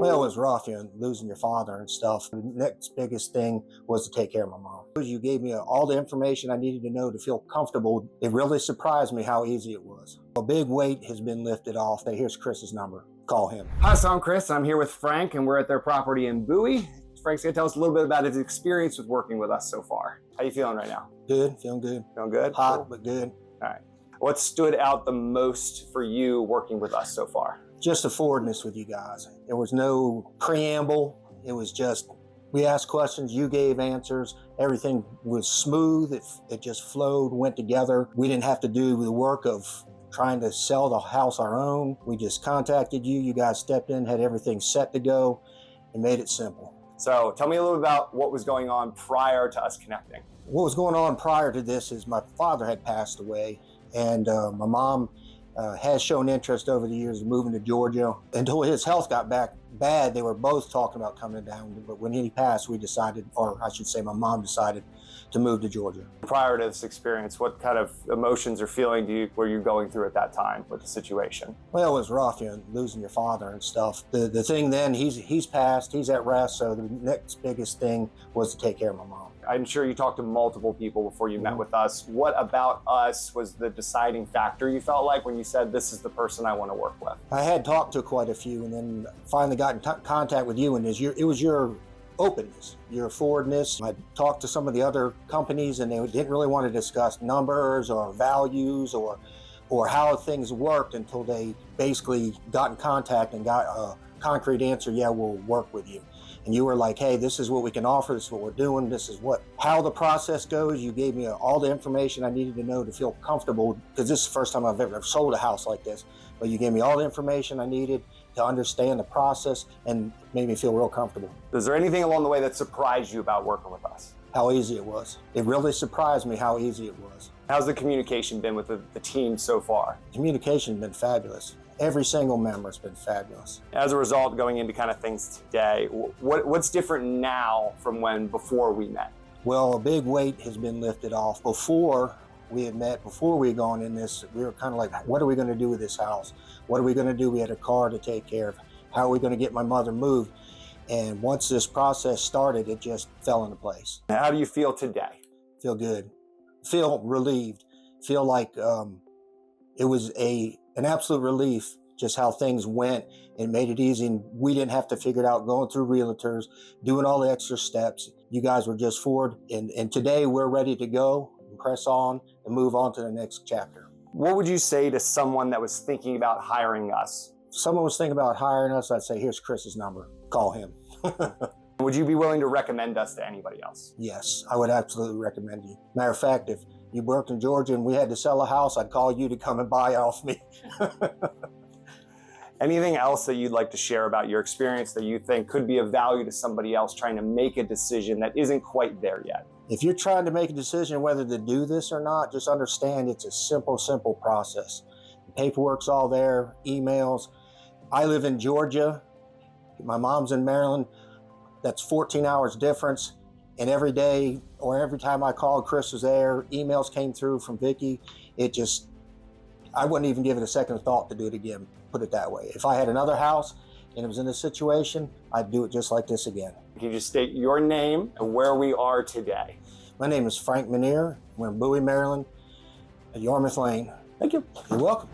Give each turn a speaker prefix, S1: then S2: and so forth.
S1: Well, it was rough, losing your father and stuff. The next biggest thing was to take care of my mom. You gave me all the information I needed to know to feel comfortable. It really surprised me how easy it was. A big weight has been lifted off. Here's Chris's number. Call him.
S2: Hi, so I'm Chris. I'm here with Frank, and we're at their property in Bowie. Frank's gonna tell us a little bit about his experience with working with us so far. How you feeling right now?
S1: Good, feeling good.
S2: Feeling good?
S1: Hot,
S2: Cool.
S1: but good.
S2: All right. What stood out the most for you working with us so far?
S1: Just the forwardness with you guys. There was no preamble. It was just, we asked questions, you gave answers. Everything was smooth. It just flowed, went together. We didn't have to do the work of trying to sell the house our own. We just contacted you. You guys stepped in, had everything set to go, and made it simple.
S2: So tell me a little about what was going on prior to us connecting.
S1: What was going on prior to this is my father had passed away, and my mom has shown interest over the years of moving to Georgia. Until his health got back bad, they were both talking about coming down. But when he passed, we decided, or I should say my mom decided, to move to Georgia.
S2: Prior to this experience, what kind of emotions or feeling were you going through at that time with the situation?
S1: Well, it was rough, losing your father and stuff. The thing then, he's passed, he's at rest, so the next biggest thing was to take care of my mom.
S2: I'm sure you talked to multiple people before you met with us. What about us was the deciding factor you felt like when you said, this is the person I want to work with?
S1: I had talked to quite a few, and then finally got in contact with you, and it was your openness, your forwardness. I talked to some of the other companies, and they didn't really want to discuss numbers or values or how things worked until they basically got in contact and got a concrete answer, yeah, we'll work with you. And you were like, hey, this is what we can offer, this is what we're doing, this is how the process goes. You gave me all the information I needed to know to feel comfortable, because this is the first time I've ever sold a house like this. But you gave me all the information I needed to understand the process and made me feel real comfortable.
S2: Is there anything along the way that surprised you about working with us?
S1: How easy it was. It really surprised me how easy it was.
S2: How's the communication been with the team so far?
S1: Communication has been fabulous. Every single member has been fabulous.
S2: As a result, going into kind of things today, what's different now from before we met?
S1: Well, a big weight has been lifted off. Before we had met, before we had gone in this, we were kind of like, what are we going to do with this house? What are we going to do? We had a car to take care of. How are we going to get my mother moved? And once this process started, it just fell into place.
S2: How do you feel today?
S1: Feel good. Feel relieved. Feel like it was an absolute relief just how things went, and made it easy, and we didn't have to figure it out going through realtors, doing all the extra steps. You guys were just forward, and today we're ready to go and press on and move on to the next chapter.
S2: What would you say to someone that was thinking about hiring us?
S1: If someone was thinking about hiring us, I'd say, here's Chris's number. Call him.
S2: Would you be willing to recommend us to anybody else?
S1: Yes, I would absolutely recommend you. Matter of fact, if you worked in Georgia and we had to sell a house, I'd call you to come and buy off me.
S2: Anything else that you'd like to share about your experience that you think could be of value to somebody else trying to make a decision that isn't quite there yet?
S1: If you're trying to make a decision whether to do this or not, just understand it's a simple process. The paperwork's all there, emails. I live in Georgia. My mom's in Maryland. That's 14 hours difference. And every day or every time I called, Chris was there. Emails came through from Vicky. I wouldn't even give it a second thought to do it again, put it that way. If I had another house and it was in this situation, I'd do it just like this again.
S2: Can you just state your name and where we are today?
S1: My name is Frank Manier. We're in Bowie, Maryland, at Yarmouth Lane.
S2: Thank you.
S1: You're welcome.